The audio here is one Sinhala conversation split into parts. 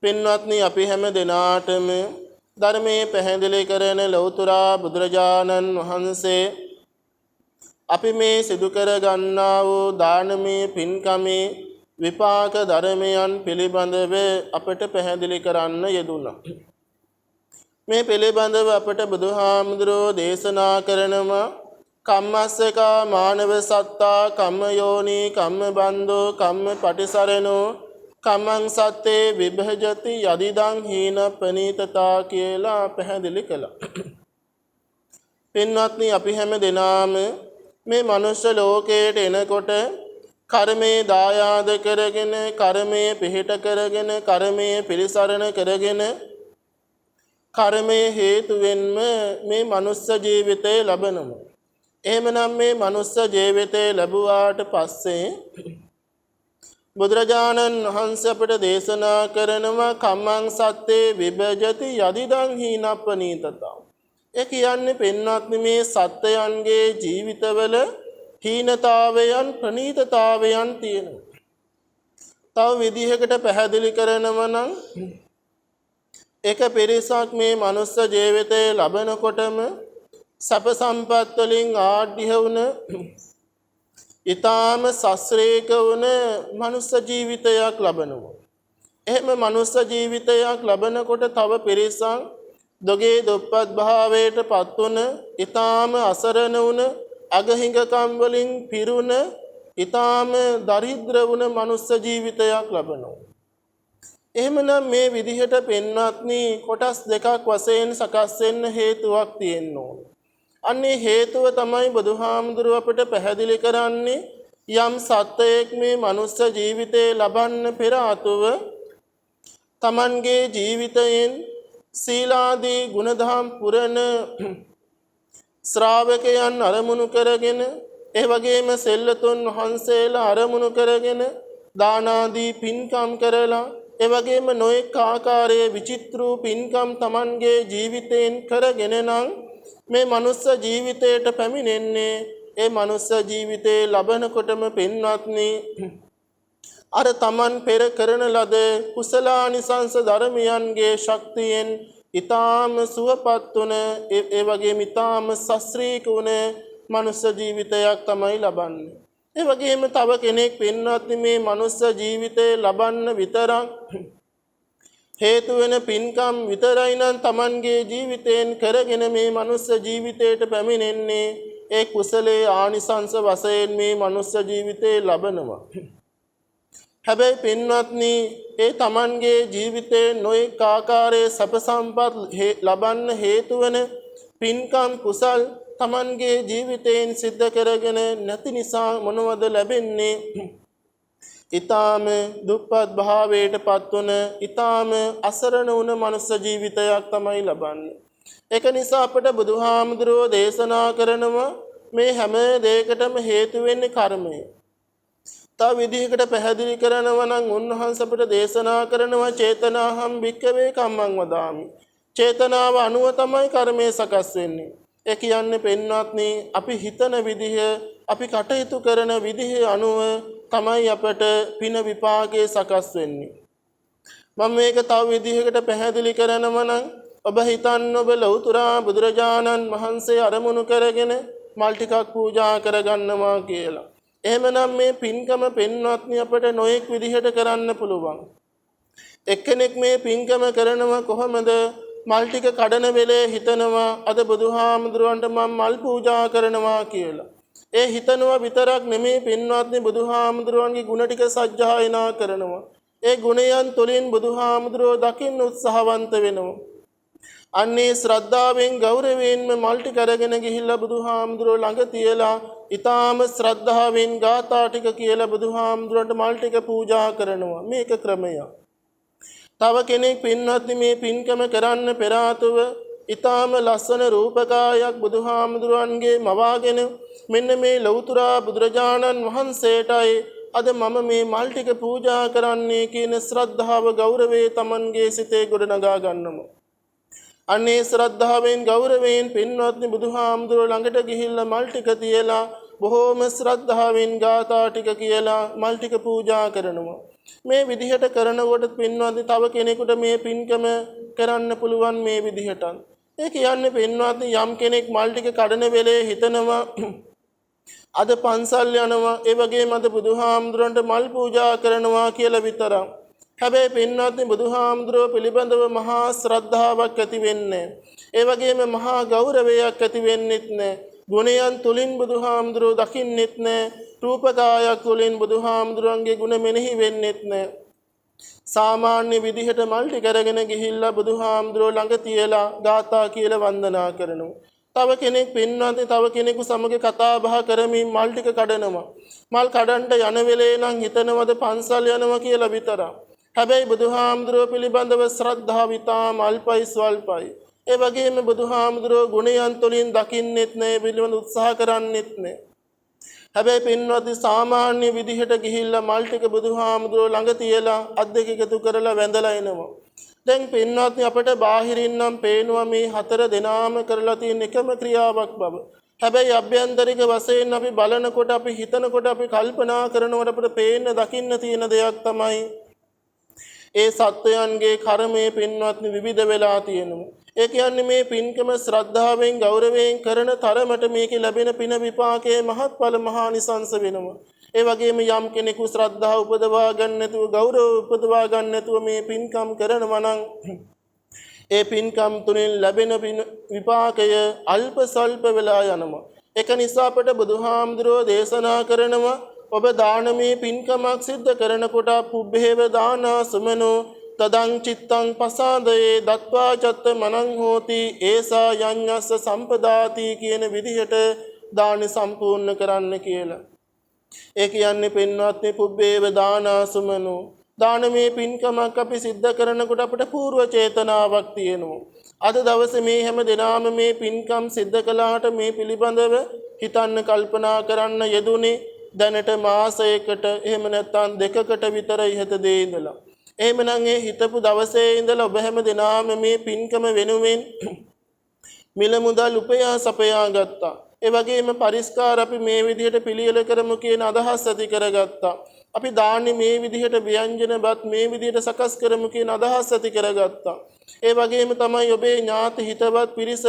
පින්වත්නි අපි හැම දෙනාටම ධර්මයේ පැහැදිලි කරන ලෞතර බුදුරජාණන් වහන්සේ අපි මේ සිදු කර ගන්නා වූ දානමය පින්කමේ විපාක ධර්මයන් පිළිබඳව අපට පැහැදිලි කරන්න යෙදුණා. මේ පිළිබඳව අපට බුදුහාමුදුරෝ දේශනා කරනවා කම්මස්සකා මානව සත්තා කම්ම යෝනි කම්ම බන්ධෝ කම්ම පටිසරණෝ කම්මං සත්තේ විභජති යදිදං හීන පනීතතා කියලා පැහැදිලි කළා. පින්වත්නි අපි හැම දෙනාම මේ මනුෂ්‍ය ලෝකයට එනකොට කර්මයේ දායාද කරගෙන කර්මයේ පිහිට කරගෙන කර්මයේ පිළිසරණ කරගෙන කර්මයේ හේතුවෙන්ම මේ මනුෂ්‍ය ජීවිතය ලබනවා. එහෙමනම් මේ මනුෂ්‍ය ජීවිතය ලැබුවාට පස්සේ බුදුරජාණන් වහන්සේ අපට දේශනා කරනවා කම්මං සත්තේ විභජති යදිදං හීනප්පනීතතා. ඒ කියන්නේ පින්වත්නි මේ සත්‍යයන්ගේ ජීවිතවල හීනතාවයන් ප්‍රනීතතාවයන් තියෙනවා. තව විදිහකට පැහැදිලි කරනවා නම් එක පිරිසක් මේ මනුස්ස ජීවිතය ලබනකොටම සැප සම්පත් වලින් ආඩ්‍ය වුණ ඊටාම සස්ත්‍රේක වුණ මනුස්ස ජීවිතයක් ලබනවා. එහෙම මනුස්ස ජීවිතයක් ලබනකොට තව පිරිසක් දොගේ දුප්පත් භාවයට පත් වුණ ඊටාම අසරණ වුණ අගහිඟකම් වලින් පිරුණ ඊටාම දරිද්‍ර වුණ මනුස්ස ජීවිතයක් ලබනවා. එහෙමනම් මේ විදිහට පින්වත්නි කොටස් දෙකක් වශයෙන් සකස් වෙන්න හේතුවක් තියෙනවා. අන්නේ හේතුව තමයි බුදුහාමුදුරුව අපට පැහැදිලි කරන්නේ යම් සත්වයෙක් මේ මනුස්ස ජීවිතේ ලබන්න පෙර ආතුව තමන්ගේ ජීවිතයෙන් සීලාදී ගුණධම් පුරන ශ්‍රාවකයන් අරමුණු කරගෙන ඒ වගේම සෙල්ලතුන් වහන්සේලා අරමුණු කරගෙන දානාදී පින්කම් කරලා ඒ වගේම නොඑක ආකාරයේ විචිත්‍ර පින්කම් තමන්ගේ ජීවිතයෙන් කරගෙන නම් මේ මනුස්ස ජීවිතයට පැමිණෙන්නේ ඒ මනුස්ස ජීවිතේ ලබනකොටම පින්වත්නි අර තමන් පෙර කරන ලද කුසලානිසංස ධර්මයන්ගේ ශක්තියෙන් ඊ타ම සුවපත් වුණ ඒ වගේම ඊ타ම සස්ත්‍රීක වුණ මනුස්ස ජීවිතයක් තමයි ලබන්නේ. ඒ වගේම තව කෙනෙක් පින්වත්නි මේ මනුස්ස ජීවිතේ ලබන්න විතරක් හේතු වෙන පින්කම් විතරයි නම් තමන්ගේ ජීවිතයෙන් කරගෙන මේ මනුස්ස ජීවිතයට පැමිණෙන්නේ ඒ කුසලයේ ආනිසංස වශයෙන් මේ මනුස්ස ජීවිතේ ලබනවා. හැබැයි පින්වත්නි ඒ තමන්ගේ ජීවිතේ නොඑක ආකාරයේ සැප සම්පත් ලබන්න හේතු වෙන පින්කම් කුසල් තමන්ගේ ජීවිතයෙන් සිද්ධ කරගෙන නැති නිසා මොනවද ලැබෙන්නේ? ඊ타ම දුප්පත් භාවයට පත් වුණ ඊ타ම අසරණ වුණ මනුස්ස ජීවිතයක් තමයි ලබන්නේ. ඒක නිසා අපට බුදුහාමුදුරුවෝ දේශනා කරනවා මේ හැම දෙයකටම හේතු වෙන්නේ කර්මය. තව විදිහකට පැහැදිලි කරනවා නම් උන්වහන්සේ අපට දේශනා කරනවා චේතනාහම් භික්ඛවේ කම්මං වදාමි. චේතනාව අනුව තමයි කර්මය සකස් වෙන්නේ. ඒ කියන්නේ පින්වත්නි අපි හිතන විදිහ අපි කටයුතු කරන විදිහ අනුව තමයි අපට පින විපාකයේ සකස් වෙන්නේ. මම මේක තව විදිහකට පැහැදිලි කරනවා නම් ඔබ හිතන්න ඔබ ලෞතර බුදුරජාණන් වහන්සේ අරමුණු කරගෙන මල් ටිකක් පූජා කරගන්නවා කියලා. එහෙමනම් මේ පින්කම පින්වත්නි අපට නොඑක් විදිහට කරන්න පුළුවන්. එක්කෙනෙක් මේ පින්කම කරනවා කොහොමද? මල් ටික කඩන වෙලේ හිතනවා අද බුදුහාමුදුරන්ට මම මල් පූජා කරනවා කියලා. ඒ හිතනවා විතරක් නෙමේ පින්වත්නි බුදුහාමුදුරන්ගේ ගුණ ටික සජ්ජායනා කරනවා. ඒ ගුණයන් තුලින් බුදුහාමුදුරෝ දකින්න උත්සාහවන්ත වෙනවා. අන්නේ ශ්‍රද්ධාවෙන් ගෞරවයෙන්ම මල් ටික අරගෙන ගිහිල්ලා බුදුහාමුදුරෝ ළඟ තියලා ඊටාම ශ්‍රද්ධාවෙන් ගාථා ටික කියලා බුදුහාමුදුරන්ට මල් ටික පූජා කරනවා. මේක ක්‍රමයක්. තව කෙනෙක් පින්වත්නි මේ පින්කම කරන්න පෙර ආතුව ඊටාම ලස්සන රූපකායක් බුදුහාමුදුරන්ගේ මවාගෙන මෙන්න මේ ලෞතර බුදුරජාණන් වහන්සේටයි අද මම මේ මල් ටික පූජා කරන්නේ කියන ශ්‍රද්ධාව ගෞරවයේ Tamanගේ සිතේ ගොඩනගා ගන්නවා. අනේ ශ්‍රද්ධාවෙන් ගෞරවයෙන් පින්වත්නි බුදුහාමුදුරුවෝ ළඟට ගිහිල්ලා මල් ටික තියලා බොහෝම ශ්‍රද්ධාවෙන් ගාථා ටික කියලා මල් ටික පූජා කරනවා. මේ විදිහට කරනකොට පින්වත්නි තව කෙනෙකුට මේ පින්කම කරන්න පුළුවන් මේ විදිහට. ඒ කියන්නේ පින්වත්නි යම් කෙනෙක් මල් ටික කඩන වෙලේ හිතනවා අද පන්සල් යනවා ඒ වගේම අද බුදුහාමුදුරන්ට මල් පූජා කරනවා කියලා විතරක්. හැබැයි පින්වත්නි බුදුහාමුදුරුවෝ පිළිබඳව මහා ශ්‍රද්ධාවක් ඇති වෙන්නේ. ඒ වගේම මහා ගෞරවයක් ඇති වෙන්නෙත් නැහැ. ගුණයන් තුලින් බුදුහාමුදුරුවෝ දකින්නෙත් නැහැ. රූපකායක් තුලින් බුදුහාමුදුරන්ගේ ගුණ මෙනෙහි වෙන්නෙත් නැහැ. සාමාන්‍ය විදිහට මල් ටික අරගෙන ගිහිල්ලා බුදුහාමුදුරුවෝ ළඟ තියලා ගාථා කියලා වන්දනා කරනවා. තව කෙනෙක් පින්වත්නි තව කෙනෙකු සමග කතා බහ කරමින් මල් ටික කඩනවා. මල් කඩන්ට යන වෙලේ නම් හිතනවද පන්සල් යනවා කියලා විතරක්. හැබැයි බුදුහාමුදුරුවෝ පිළිබඳව ශ්‍රද්ධාව ඉතාම අල්පයි ස්වල්පයි. ඒ වගේම බුදුහාමුදුරුවෝ ගුණයන් තුලින් දකින්නෙත් නැහැ පිළිබඳ උත්සාහ කරන්නෙත් නැහැ. හැබැයි පින්වත්නි සාමාන්‍ය විදිහට ගිහිල්ලා මල් ටික බුදුහාමුදුරුවෝ ළඟ තියලා අත් දෙක එකතු කරලා වැඳලා එනවා. දැන් පින්වත්නි අපට බාහිරින් නම් පේනවා මේ හතර දෙනාම කරලා තියෙන එකම ක්‍රියාවක් බව. හැබැයි අභ්‍යන්තරික වශයෙන් අපි බලනකොට අපි හිතනකොට අපි කල්පනා කරනකොට අපිට පේන්න දකින්න තියෙන දෙයක් තමයි ඒ සත්වයන්ගේ කර්මයේ පින්වත්නි විවිධ වෙලා තියෙනවා. ඒ කියන්නේ මේ පින්කම ශ්‍රද්ධාවෙන් ගෞරවයෙන් කරන තරමට මේකේ ලැබෙන පින විපාකයේ මහත්ඵල මහානිසංස වෙනවා. ඒ වගේම යම් කෙනෙකු ශ්‍රද්ධාව උපදවා ගන්න නැතුව ගෞරව උපදවා ගන්න නැතුව මේ පින්කම් කරනවා නම් ඒ පින්කම් තුලින් ලැබෙන විපාකය අල්ප සල්ප වෙලා යනවා. ඒක නිසා අපට බුදුහාමුදුරුවෝ දේශනා කරනවා ඔබ දානමේ පින්කමක් සිද්ධ කරනකොට පුබ්බේව දානා සුමනෝ තදං චිත්තං පසාදයේ දත්වා චත්ත මනං හෝති ඒසා යඤ්ඤස්ස සම්පදාති කියන විදිහට දාන සම්පූර්ණ කරන්න කියලා. ඒ කියන්නේ පින්වත්නි පුබ්බේව දානා සුමනෝ දානමේ පින්කමක් අපි සිද්ධ කරනකොට අපිට పూర్ව චේතනාවක් තියෙනවා. අද දවසේ මේ හැම දිනම මේ පින්කම් සිද්ධ කළාට මේ පිළිබඳව හිතන්න කල්පනා කරන්න යෙදුනේ දැනට මාසයකට එහෙම නැත්නම් දෙකකට විතර ඉහත දේ ඉඳලා. එහෙමනම් ඒ හිතපු දවසේ ඉඳලා ඔබ හැම දිනම මේ පින්කම වෙනුවෙන් මිල මුදල් උපයා සපයා ගත්තා. ඒ වගේම පරිස්කාර අපි මේ විදිහට පිළියෙල කරමු කියන අදහස් ඇති කරගත්තා. අපි දාන්නේ මේ විදිහට ව්‍යංජනවත් මේ විදිහට සකස් කරමු කියන අදහස් ඇති කරගත්තා. ඒ වගේම තමයි ඔබේ ඥාති හිතවත් පිරිස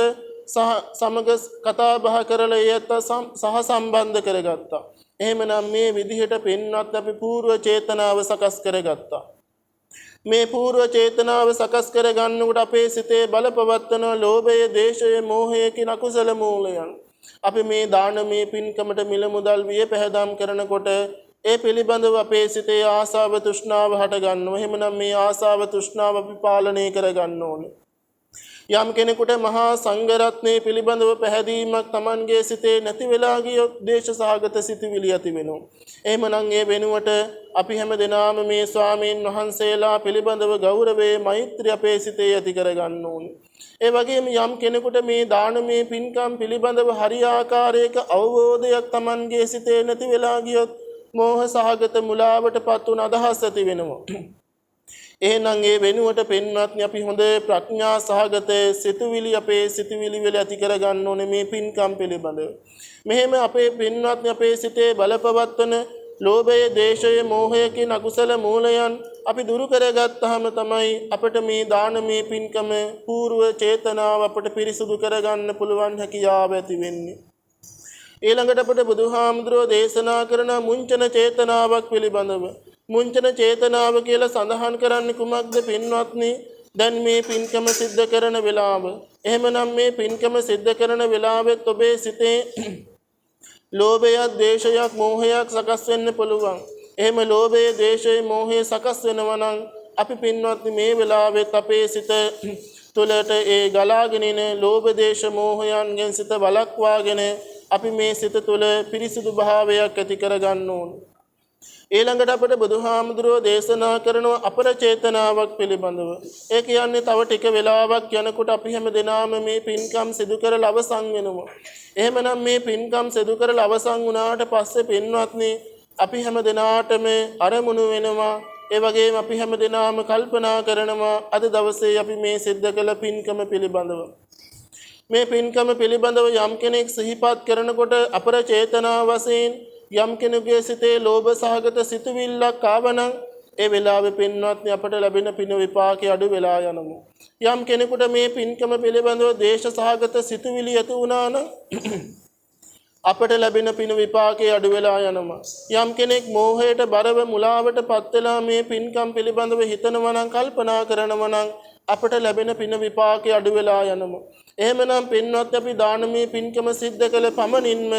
සමග කතා බහ කරලා ඒත් සහ සම්බන්ධ කරගත්තා. එහෙමනම් මේ විදිහට පින්වත් අපි పూర్ව චේතනාව සකස් කරගත්තා. මේ పూర్ව චේතනාව සකස් කර ගන්නකොට අපේ සිතේ බලපවත්වන ලෝභය, දේශය, මෝහය කියන අකුසල මූලයන්. අපි මේ දානමය පින්කමට මිල මුදල් විය පැහැදම් කරනකොට ඒ පිළිබඳව අපේ සිතේ ආසාව තෘෂ්ණාව හට ගන්නවා. එහෙමනම් මේ ආසාව තෘෂ්ණාව අපි පාලනය කර ගන්න ඕනේ. යම් කෙනෙකුට මහා සංඝරත්නයේ පිළිබඳව පැහැදීමක් Tamanගේ සිතේ නැති වෙලා ගියොත් දේශසහගත සිතුවිලි ඇති වෙනවා. එහෙමනම් ඒ වෙනුවට අපි හැම දිනම මේ ස්වාමීන් වහන්සේලා පිළිබඳව ගෞරවයේ මෛත්‍රිය අපේ සිතේ ඇති කර ගන්න ඕනේ. ඒ වගේම යම් කෙනෙකුට මේ දානමය පින්කම් පිළිබඳව හරියාකාරයක අවබෝධයක් Tamanගේ සිතේ නැති වෙලා ගියොත් මෝහ සහගත මුලාවටපත් වුණ අදහස් ඇති වෙනවා. එහෙනම් ඒ වෙනුවට පින්වත්නි අපි හොඳ ප්‍රඥා සහගත සිතුවිලි අපේ සිතුවිලි වල ඇති කර ගන්න ඕනේ මේ පින්කම් පිළිබඳව. මෙහෙම අපේ පින්වත්නි අපේ සිතේ බලපවත්වන ලෝභය, දේශය, මෝහය කියන අකුසල මූලයන් අපි දුරු කරගත්තාම තමයි අපිට මේ දානමය පින්කම పూర్ව චේතනාව අපිට පිරිසුදු කරගන්න පුළුවන් හැකියාව ඇති වෙන්නේ. ඊළඟට අපිට බුදුහාමුදුරෝ දේශනා කරන මුංචන චේතනාවක් පිළිබඳව. මුංචන චේතනාව කියලා සඳහන් කරන්නේ කුමක්ද පින්වත්නි? දැන් මේ පින්කම සිද්ධ කරන වෙලාව. එහෙමනම් මේ පින්කම සිද්ධ කරන වෙලාවෙත් ඔබේ සිතේ ලෝභයක්, දේශයක්, මෝහයක් සකස් වෙන්න පුළුවන්. එහෙම ලෝභය, දේශය, මෝහය සකස් වෙනවා නම් අපි පින්වත්නි මේ වෙලාවෙත් අපේ සිත තුළට ඒ ගලාගෙන එන ලෝභ, දේශ, මෝහයන්ගෙන් සිත වළක්වාගෙන අපි මේ සිත තුළ පිරිසිදු භාවයක් ඇති කර ගන්න ඕනේ. ඊළඟට අපිට බුදුහාමුදුරුවෝ දේශනා කරන අපර චේතනාවක් පිළිබඳව. ඒ කියන්නේ තව ටික වෙලාවක් යනකොට අපි හැම දිනම මේ පින්කම් සිදු කරලා අවසන් වෙනවා. එහෙමනම් මේ පින්කම් සිදු කරලා අවසන් වුණාට පස්සේ පින්වත්නි අපි හැම දිනාටම අරමුණු වෙනවා. ඒ වගේම අපි හැම දිනම කල්පනා කරනවා අද දවසේ අපි මේ සිද්ධ කළ පින්කම පිළිබඳව. මේ පින්කම පිළිබඳව යම් කෙනෙක් සිහිපත් කරනකොට අපර චේතනා වශයෙන් යම් කෙනෙකුගේ සිතේ ලෝභ සහගත සිතුවිල්ලක් ආවනම් ඒ වෙලාවේ පින්වත්නි අපට ලැබෙන පින විපාකේ අඩු වෙලා යනවා. යම් කෙනෙකුට මේ පින්කම පිළිබඳව දේශ සහගත සිතුවිලි ඇති වුණා නම් අපට ලැබෙන පින විපාකේ අඩු වෙලා යනවා. යම් කෙනෙක් මෝහයට බරව මුලාවට පත් වෙලා මේ පින්කම් පිළිබඳව හිතනවා නම් කල්පනා කරනවා නම් අපට ලැබෙන පින විපාකේ අඩු වෙලා යනවා. එහෙමනම් පින්වත් අපි දානමය පින්කම සිද්ධ කළ පමණින්ම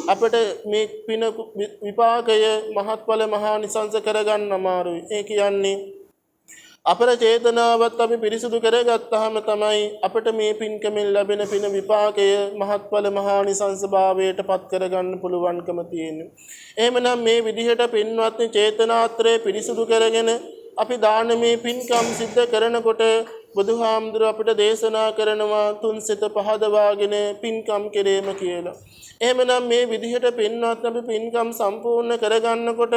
අපට මේ පින විපාකය මහත්ඵල මහානිසංස කරගන්න අමාරුයි. ඒ කියන්නේ අපර චේතනාවත් අපි පිරිසුදු කරගත්තාම තමයි අපට මේ පින්කමෙන් ලැබෙන පින විපාකය මහත්ඵල මහානිසංස භාවයට පත් කරගන්න පුළුවන්කම තියෙනවා. එහෙමනම් මේ විදිහට පින්වත්නි චේතනාත්‍රය පිරිසුදු කරගෙන අපි දානමය පින්කම් සිද්ධ කරනකොට බුදුහාමුදුරුවෝ අපිට දේශනා කරනවා තුන් සිත පහදවාගෙන පින්කම් කෙරේම කියලා. එහෙමනම් මේ විදිහට පින්වත් අපි පින්කම් සම්පූර්ණ කරගන්නකොට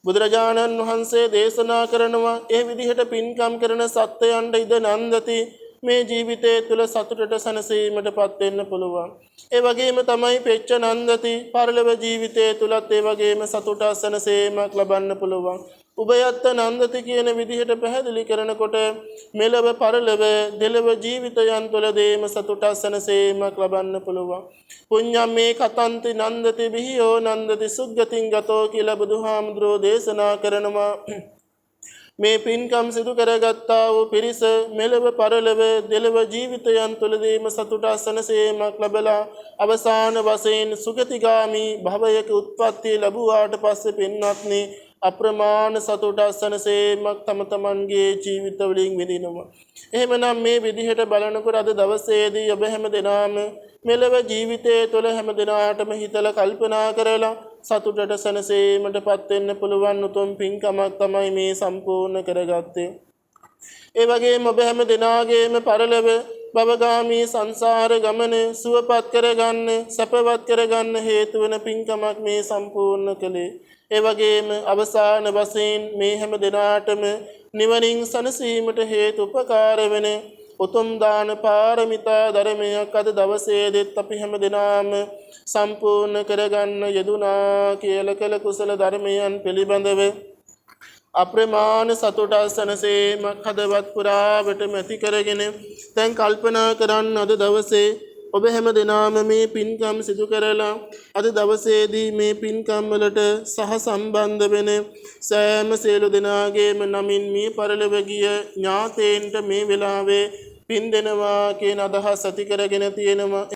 බුදුරජාණන් වහන්සේ දේශනා කරනවා ඒ විදිහට පින්කම් කරන සත්වයන්ට ඉද නන්දති මේ ජීවිතය තුළ සතුටට සැනසීමටපත් වෙන්න පුළුවන්. ඒ වගේම තමයි පෙච්ච නන්දති පරලොව ජීවිතය තුලත් ඒ වගේම සතුටක් සැනසීමක් ලබන්න පුළුවන්. උභයත්ත නන්දති කියන විදිහට පැහැදිලි කරනකොට මෙලව පරලොව දෙලොව ජීවිතයන් තුළදීම සතුටක් සැනසීමක් ලබන්න පුළුවන්. පුඤ්ඤම් මේ කතන්ති නන්දති විහියෝ නන්දති සුග්ගතින් ගතෝ කියලා බුදුහාමුදුරෝ දේශනා කරනවා. මේ පින්කම් සිදු කරගත්තා වූ පිරිස මෙලව පරලොව දෙලොව ජීවිතයන් තුළදීම සතුටක් සැනසීමක් ලැබලා අවසාන වශයෙන් සුගතිගාමි භවයක උත්පත්ති ලැබුවාට පස්සේ පින්වත්නි අප්‍රමාණ සතුටක් සැනසීමක් තම තමන්ගේ ජීවිතවලින් විඳිනවා. එහෙමනම් මේ විදිහට බලනකොට අද දවසේදී ඔබ හැම දිනම මෙලව ජීවිතයේ තුළ හැම දිනාටම හිතලා කල්පනා කරලා සතුටට සැනසීමටපත් වෙන්න පුළුවන් උතුම් පින්කමක් තමයි මේ සම්පූර්ණ කරගත්තේ. ඒ වගේම ඔබ හැම දිනාගේම පරලොව භවගාමී සංසාර ගමන සුවපත් කරගන්න සැපවත් කරගන්න හේතු වෙන පින්කමක් මේ සම්පූර්ණ කළේ. ඒ වගේම අවසාන වශයෙන් මේ හැම දිනාටම නිවනින් සැනසීමට හේතු උපකාර වෙන උතුම් දාන පාරමිතා ධර්මයක් අද දවසේදීත් අපි හැම දිනම සම්පූර්ණ කරගන්න යෙදුනා කියලා කළ කුසල ධර්මයන් පිළිබඳව අප්‍රමාණ සතුට සැනසීමක් හදවත් පුරාවටම ඇති කරගෙන දැන් කල්පනා කරන්න අද දවසේ ඔබ හැම දිනම මේ පින්කම් සිදු කරලා අද දවසේදී මේ පින්කම් වලට සහ සම්බන්ධ වෙන සෑම සියලු දෙනාගේම නමින් මේ පරලොව ගිය ඥාතීන්ට මේ වෙලාවේ පින් දෙනවා කියන අදහස් ඇති කරගෙන තියෙනවා.